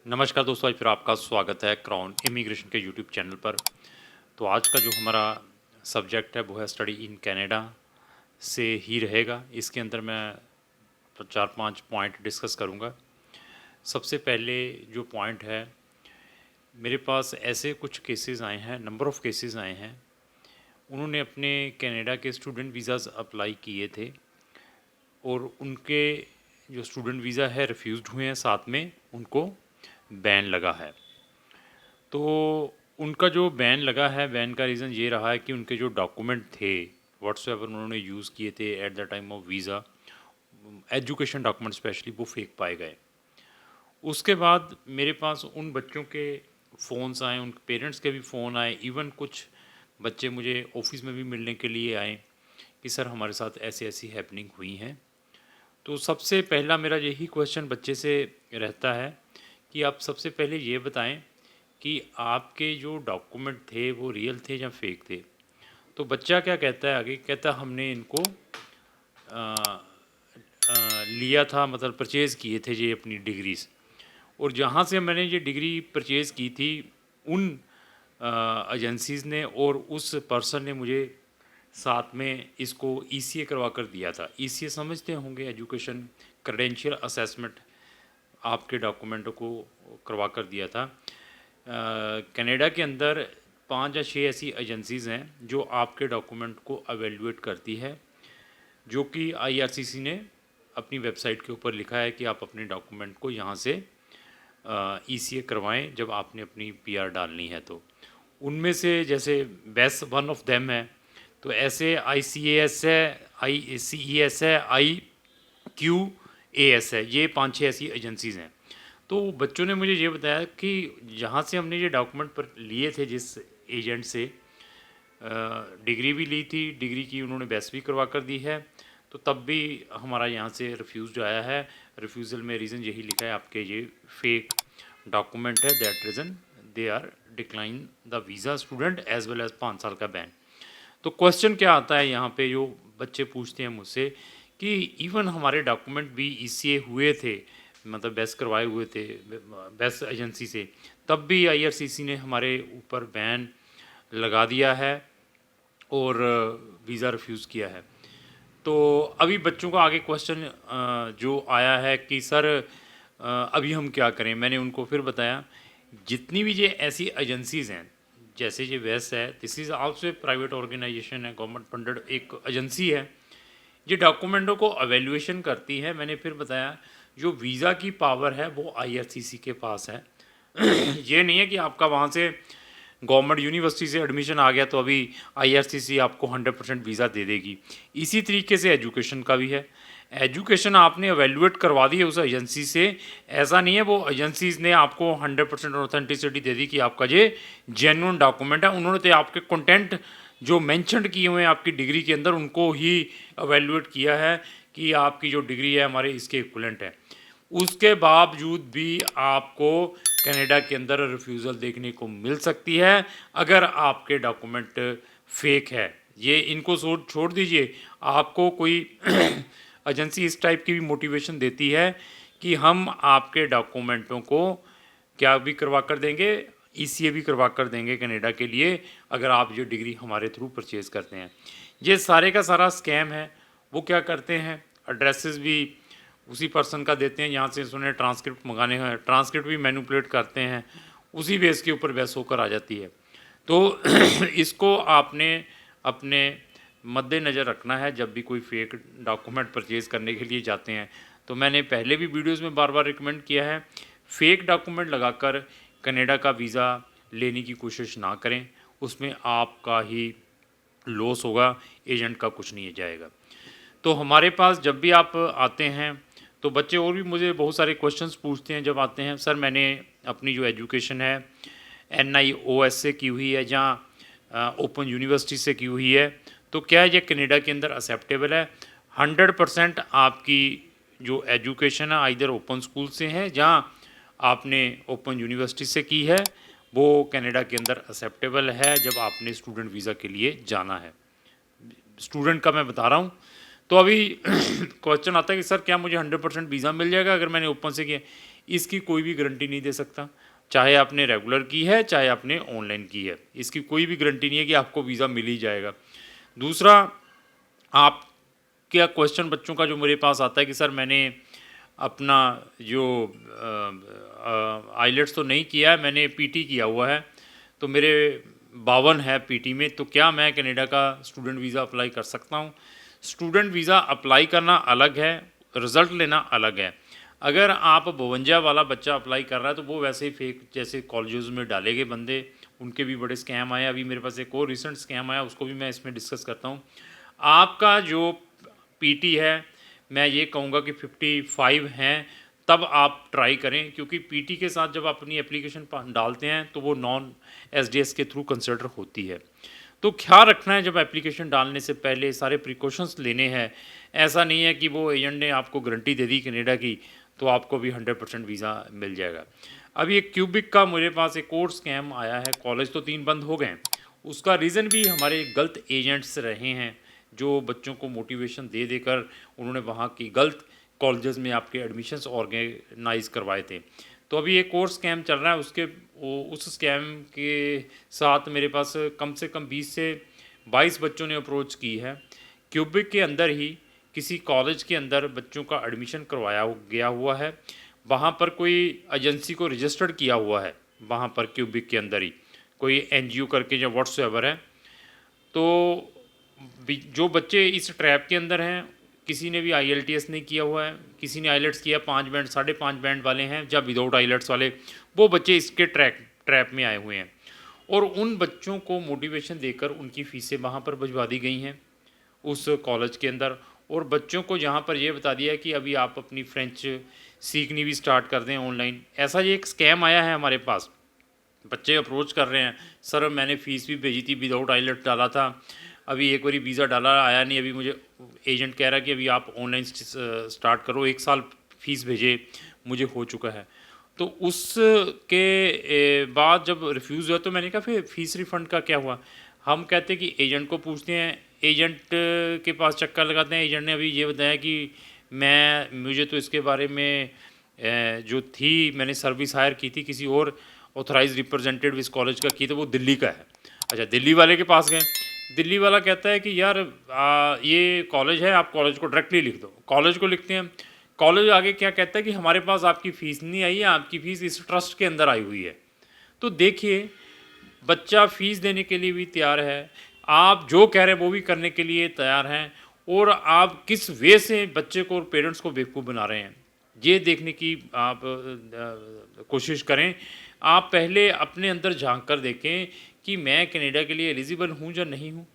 नमस्कार दोस्तों, आज फिर आपका स्वागत है क्राउन इमिग्रेशन के यूट्यूब चैनल पर। तो आज का जो हमारा सब्जेक्ट है वो है स्टडी इन कनाडा से ही रहेगा। इसके अंदर मैं 4-5 पॉइंट डिस्कस करूंगा। सबसे पहले जो पॉइंट है, मेरे पास ऐसे कुछ केसेस आए हैं, नंबर ऑफ़ केसेस आए हैं। उन्होंने अपने कनाडा के स्टूडेंट वीज़ाज़ अप्लाई किए थे और उनके जो स्टूडेंट वीज़ा है रिफ्यूज़्ड हुए हैं, साथ में उनको बैन लगा है। तो उनका जो बैन लगा है, बैन का रीज़न ये रहा है कि उनके जो डॉक्यूमेंट थे व्हाट्सएवर उन्होंने यूज़ किए थे at the time of visa, education document specially, वो फेक पाए गए। उसके बाद मेरे पास उन बच्चों के फ़ोन्स आए, उनके पेरेंट्स के भी फ़ोन आए, इवन कुछ बच्चे मुझे ऑफिस में भी मिलने के लिए आए कि सर हमारे साथ ऐसी ऐसी हैपनिंग हुई हैं। तो सबसे पहला मेरा यही क्वेश्चन बच्चे से रहता है कि आप सबसे पहले ये बताएं कि आपके जो डॉक्यूमेंट थे वो रियल थे या फेक थे। तो बच्चा क्या कहता है आगे, कहता हमने इनको लिया था, मतलब परचेज़ किए थे ये अपनी डिग्रीज़, और जहाँ से मैंने ये डिग्री परचेज़ की थी उन एजेंसीज़ ने और उस पर्सन ने मुझे साथ में इसको ईसीए करवा कर दिया था। ईसीए समझते होंगे, एजुकेशन क्रेडेंशियल असेसमेंट, आपके डॉक्यूमेंटों को करवा कर दिया था। कनाडा के अंदर 5 या 6 ऐसी एजेंसीज़ हैं जो आपके डॉक्यूमेंट को एवेलुएट करती है, जो कि आईआरसीसी ने अपनी वेबसाइट के ऊपर लिखा है कि आप अपने डॉक्यूमेंट को यहाँ से ईसीए करवाएं जब आपने अपनी पीआर डालनी है। तो उनमें से जैसे बेस्ट वन ऑफ देम है, तो ऐसे आईसीएएस है, आईसीईएस है, आईक्यूएएस है, ये 5-6 ऐसी एजेंसीज़ हैं। तो बच्चों ने मुझे ये बताया कि जहाँ से हमने ये डॉक्यूमेंट पर लिए थे, जिस एजेंट से डिग्री भी ली थी, डिग्री की उन्होंने बेस्ट भी करवा कर दी है, तो तब भी हमारा यहाँ से रिफ्यूज़ आया है। रिफ्यूज़ल में रीज़न यही लिखा है, आपके ये फेक डॉक्यूमेंट है, that reason they are decline the visa student as well as 5 साल का बैन। तो क्वेश्चन क्या आता है यहाँ पे, जो बच्चे पूछते हैं मुझसे कि इवन हमारे डॉक्यूमेंट भी ईसीए हुए थे, मतलब बेस्ट करवाए हुए थे बेस्ट एजेंसी से, तब भी आईआरसीसी ने हमारे ऊपर बैन लगा दिया है और वीज़ा रिफ्यूज़ किया है। तो अभी बच्चों का आगे क्वेश्चन जो आया है कि सर अभी हम क्या करें। मैंने उनको फिर बताया, जितनी भी ये ऐसी एजेंसीज़ हैं, जैसे ये वेस्ट है, this is also a private organization है, गवर्नमेंट फंडेड एक एजेंसी है, ये डॉक्यूमेंटों को एवेल्यूएशन करती है। मैंने फिर बताया जो वीज़ा की पावर है वो आईआरसीसी के पास है। ये नहीं है कि आपका वहाँ से गवर्नमेंट यूनिवर्सिटी से एडमिशन आ गया तो अभी आईआरसीसी आपको 100% वीज़ा दे देगी। इसी तरीके से एजुकेशन का भी है। एजुकेशन आपने एवेल्यूएट करवा दी है उस एजेंसी से, ऐसा नहीं है वो एजेंसीज ने आपको 100% ऑथेंटिसिटी दे दी कि आपका ये जेन्युइन डॉक्यूमेंट है। उन्होंने तो आपके कंटेंट जो मेंशन किए हुए हैं आपकी डिग्री के अंदर, उनको ही एवेल्यूएट किया है कि आपकी जो डिग्री है हमारे इसके इक्विवेलेंट है। उसके बावजूद भी आपको कनाडा के अंदर रिफ्यूज़ल देखने को मिल सकती है अगर आपके डॉक्यूमेंट फेक है। ये इनको छोड़ दीजिए, आपको कोई एजेंसी इस टाइप की भी मोटिवेशन देती है कि हम आपके डॉक्यूमेंटों को क्या भी करवा कर देंगे, ईसीए भी करवा कर देंगे कनाडा के लिए, अगर आप ये डिग्री हमारे थ्रू परचेज़ करते हैं। ये सारे का सारा स्कैम है। वो क्या करते हैं, एड्रेसेस भी उसी पर्सन का देते हैं जहाँ से उन्हें ट्रांसक्रिप्ट मंगाने हैं, ट्रांसक्रिप्ट भी मैनिपुलेट करते हैं, उसी बेस के ऊपर बहस होकर आ जाती है। तो इसको आपने अपने मद्देनज़र रखना है जब भी कोई फेक डॉक्यूमेंट परचेज़ करने के लिए जाते हैं। तो मैंने पहले भी वीडियोज़ में बार बार रिकमेंड किया है, फेक डॉक्यूमेंट लगाकर कनाडा का वीज़ा लेने की कोशिश ना करें, उसमें आपका ही लॉस होगा, एजेंट का कुछ नहीं जाएगा। तो हमारे पास जब भी आप आते हैं तो बच्चे और भी मुझे बहुत सारे क्वेश्चंस पूछते हैं जब आते हैं, सर मैंने अपनी जो एजुकेशन है NIOS से की हुई है या ओपन यूनिवर्सिटी से की हुई है, तो क्या ये कनाडा के अंदर एक्सेप्टेबल है। 100% आपकी जो एजुकेशन है आइदर ओपन स्कूल से है या आपने ओपन यूनिवर्सिटी से की है, वो कनाडा के अंदर एक्सेप्टेबल है जब आपने स्टूडेंट वीज़ा के लिए जाना है। स्टूडेंट का मैं बता रहा हूँ। तो अभी क्वेश्चन आता है कि सर क्या मुझे 100% वीज़ा मिल जाएगा अगर मैंने ओपन से किया। इसकी कोई भी गारंटी नहीं दे सकता, चाहे आपने रेगुलर की है चाहे आपने ऑनलाइन की है, इसकी कोई भी गारंटी नहीं है कि आपको वीज़ा मिल ही जाएगा। दूसरा, आप क्या क्वेश्चन बच्चों का जो मेरे पास आता है कि सर मैंने अपना जो आइलेट्स तो नहीं किया है, मैंने पीटी किया हुआ है, तो मेरे 52 है पीटी में, तो क्या मैं कनाडा का स्टूडेंट वीज़ा अप्लाई कर सकता हूँ? स्टूडेंट वीज़ा अप्लाई करना अलग है, रिज़ल्ट लेना अलग है। अगर आप 52 वाला बच्चा अप्लाई कर रहा है तो वो वैसे ही फेक जैसे कॉलेजेस में डाले गए बंदे, उनके भी बड़े स्कैम आए। अभी मेरे पास एक और रिसेंट स्कैम आया, उसको भी मैं इसमें डिस्कस करता हूँ। आपका जो पीटी है, मैं ये कहूँगा कि 55 हैं, तब आप ट्राई करें, क्योंकि पीटी के साथ जब आप अपनी एप्लीकेशन डालते हैं तो वो नॉन एसडीएस के थ्रू कंसिडर होती है। तो ख्याल रखना है जब एप्लीकेशन डालने से पहले, सारे प्रिकॉशंस लेने हैं। ऐसा नहीं है कि वो एजेंट ने आपको गारंटी दे दी कनाडा की तो आपको भी 100% वीज़ा मिल जाएगा। अभी एक क्यूबिक का मेरे पास एक और स्कैम आया है, कॉलेज तो 3 बंद हो गए हैं, उसका रीज़न भी हमारे गलत एजेंट्स रहे हैं, जो बच्चों को मोटिवेशन दे देकर उन्होंने वहाँ की गलत कॉलेजेस में आपके एडमिशन्स ऑर्गेनाइज करवाए थे। तो अभी एक और स्कैम चल रहा है, उस स्कैम के साथ मेरे पास कम से कम 20 से 22 बच्चों ने अप्रोच की है। क्यूबिक के अंदर ही किसी कॉलेज के अंदर बच्चों का एडमिशन करवाया गया हुआ है, वहाँ पर कोई एजेंसी को रजिस्टर्ड किया हुआ है, वहाँ पर क्यूबिक के अंदर ही कोई एनजीओ करके या व्हाट्सएवर है। तो जो बच्चे इस ट्रैप के अंदर हैं, किसी ने भी आईएलटीएस नहीं किया हुआ है, किसी ने आइलेट्स किया 5 बैंड 5.5 बैंड वाले हैं या विदाउट आइलेट्स वाले, वो बच्चे इसके ट्रैप में आए हुए हैं। और उन बच्चों को मोटिवेशन देकर उनकी फ़ीसें वहाँ पर भिजवा दी गई हैं उस कॉलेज के अंदर, और बच्चों को यहाँ पर ये बता दिया कि अभी आप अपनी फ्रेंच सीखनी भी स्टार्ट कर दें ऑनलाइन। ऐसा ये एक स्कैम आया है हमारे पास, बच्चे अप्रोच कर रहे हैं, सर मैंने फ़ीस भी भेजी थी, विदाउट आइलेट डाला था, अभी एक बारी वीज़ा डाला आया नहीं, अभी मुझे एजेंट कह रहा है कि अभी आप ऑनलाइन स्टार्ट करो, 1 साल फ़ीस भेजे, मुझे हो चुका है। तो उसके बाद जब रिफ्यूज़ हुआ तो मैंने कहा फिर फ़ीस रिफ़ंड का क्या हुआ? हम कहते हैं कि एजेंट को पूछते हैं, एजेंट के पास चक्कर लगाते हैं। एजेंट ने अभी ये बताया कि मुझे तो इसके बारे में जो थी, मैंने सर्विस हायर की थी किसी और ऑथराइज रिप्रेजेंटेटिव इस कॉलेज का की, तो वो दिल्ली का है। अच्छा, दिल्ली वाले के पास गए, दिल्ली वाला कहता है कि यार ये कॉलेज है, आप कॉलेज को डायरेक्टली लिख दो। कॉलेज को लिखते हैं, कॉलेज आगे क्या कहता है कि हमारे पास आपकी फ़ीस नहीं आई है, आपकी फ़ीस इस ट्रस्ट के अंदर आई हुई है। तो देखिए, बच्चा फ़ीस देने के लिए भी तैयार है, आप जो कह रहे हैं वो भी करने के लिए तैयार हैं, और आप किस वे से बच्चे को और पेरेंट्स को बेवकूफ़ बना रहे हैं, ये देखने की आप कोशिश करें। आप पहले अपने अंदर झांक कर देखें कि मैं कनाडा के लिए एलिजिबल हूँ या नहीं हूँ।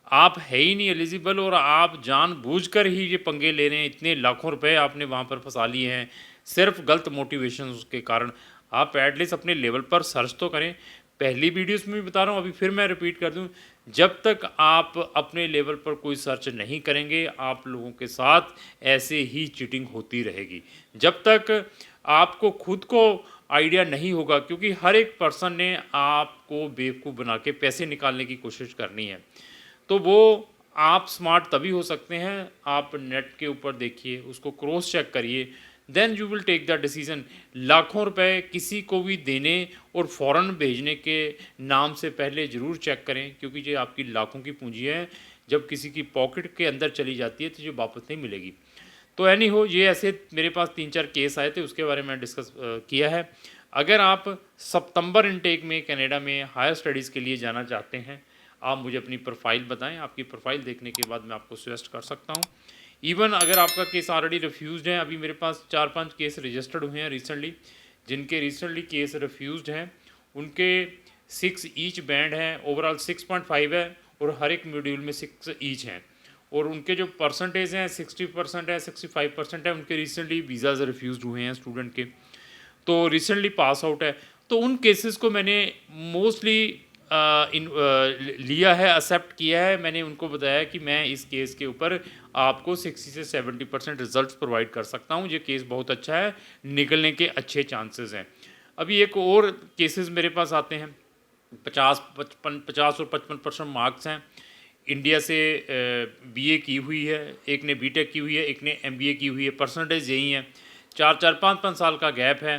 आप है ही नहीं एलिजिबल, और आप जानबूझकर ही ये पंगे ले रहे हैं, इतने लाखों रुपए आपने वहाँ पर फंसा लिए हैं सिर्फ गलत मोटिवेशन के कारण। आप एटलीस्ट अपने लेवल पर सर्च तो करें। पहली वीडियोस में भी बता रहा हूँ, अभी फिर मैं रिपीट कर दूँ, जब तक आप अपने लेवल पर कोई सर्च नहीं करेंगे, आप लोगों के साथ ऐसे ही चीटिंग होती रहेगी, जब तक आपको खुद को आइडिया नहीं होगा, क्योंकि हर एक पर्सन ने आपको बेवकूफ़ बना के पैसे निकालने की कोशिश करनी है। तो वो आप स्मार्ट तभी हो सकते हैं, आप नेट के ऊपर देखिए, उसको क्रॉस चेक करिए, then you will take the decision. लाखों रुपए किसी को भी देने और फ़ौरन भेजने के नाम से पहले ज़रूर चेक करें, क्योंकि ये आपकी लाखों की पूंजी है, जब किसी की पॉकेट के अंदर चली जाती है तो ये वापस नहीं मिलेगी। तो एनी हो, ये ऐसे मेरे पास 3-4 केस आए थे, उसके बारे में डिस्कस किया है। अगर आप सितंबर इनटेक में कनाडा में हायर स्टडीज़ के लिए जाना चाहते हैं, आप मुझे अपनी प्रोफाइल बताएं, आपकी प्रोफाइल देखने के बाद मैं आपको सजेस्ट कर सकता हूं। इवन अगर आपका केस ऑलरेडी रिफ्यूज़ड है, अभी मेरे पास 4-5 केस रजिस्टर्ड हुए हैं रिसेंटली, जिनके रिसेंटली केस रिफ्यूज़ड हैं, उनके 6 ईच बैंड हैं, ओवरऑल 6.5 है, और हर एक मॉड्यूल में 6 ईच हैं, और उनके जो परसेंटेज हैं 60% है, 65% है, उनके रिसेंटली वीज़ाज़ रिफ्यूज़ड हुए हैं स्टूडेंट के, तो रिसेंटली पास आउट है। तो उन केसेस को मैंने मोस्टली लिया है, एक्सेप्ट किया है। मैंने उनको बताया कि मैं इस केस के ऊपर आपको 60 से 70% रिजल्ट्स प्रोवाइड कर सकता हूँ, ये केस बहुत अच्छा है, निकलने के अच्छे चांसेस हैं। अभी एक और केसेस मेरे पास आते हैं, 50 और 55% मार्क्स हैं, इंडिया से बीए की हुई है, एक ने बीटेक की हुई है, एक ने एमबीए की हुई है, परसेंटेज यही है, 4-4 5-5 साल का गैप है,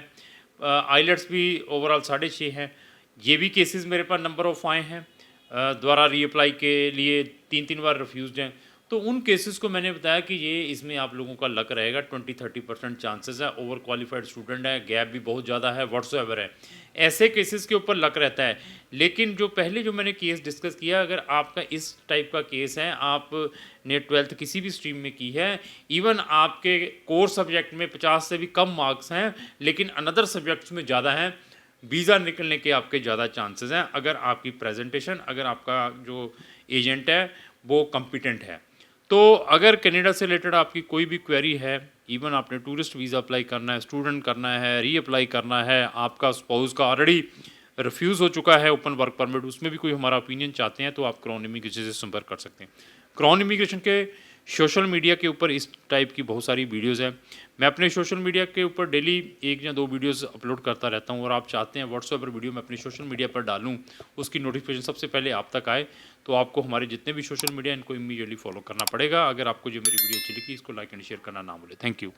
आइलेट्स भी ओवरऑल 6.5 हैं। ये भी केसेस मेरे पास नंबर ऑफ आए हैं दोबारा रीअप्लाई के लिए 3-3 बार रिफ्यूज़्ड हैं। तो उन केसेस को मैंने बताया कि ये इसमें आप लोगों का लक रहेगा, 20-30% चांसेस है, ओवर क्वालिफाइड स्टूडेंट है, गैप भी बहुत ज़्यादा है, व्हाट्सोएवर है। ऐसे केसेस के ऊपर लक रहता है। लेकिन जो पहले जो मैंने केस डिस्कस किया, अगर आपका इस टाइप का केस है, आपने 12th किसी भी स्ट्रीम में की है, इवन आपके कोर सब्जेक्ट में 50 से भी कम मार्क्स हैं, लेकिन अनदर सब्जेक्ट्स में ज़्यादा हैं, वीज़ा निकलने के आपके ज़्यादा चांसेस हैं, अगर आपकी प्रेजेंटेशन, अगर आपका जो एजेंट है वो कॉम्पिटेंट है। तो अगर कनाडा से रिलेटेड आपकी कोई भी क्वेरी है, इवन आपने टूरिस्ट वीज़ा अप्लाई करना है, स्टूडेंट करना है, रीअप्लाई करना है, आपका स्पाउस का ऑलरेडी रिफ्यूज़ हो चुका है ओपन वर्क परमिट, उसमें भी कोई हमारा ओपिनियन चाहते हैं, तो आप क्राउन इमिग्रेशन से संपर्क कर सकते हैं। क्राउन इमिग्रेशन के सोशल मीडिया के ऊपर इस टाइप की बहुत सारी वीडियोज़ हैं। मैं अपने सोशल मीडिया के ऊपर डेली 1 या 2 वीडियोज़ अपलोड करता रहता हूँ, और आप चाहते हैं व्हाट्सएप पर वीडियो मैं अपनी सोशल मीडिया पर डालूँ, उसकी नोटिफिकेशन सबसे पहले आप तक आए, तो आपको हमारे जितने भी सोशल मीडिया इनको इमीडिएटली फॉलो करना पड़ेगा। अगर आपको जो मेरी वीडियो अच्छी लगी, इसको लाइक एंड शेयर करना ना भूलें। Thank you.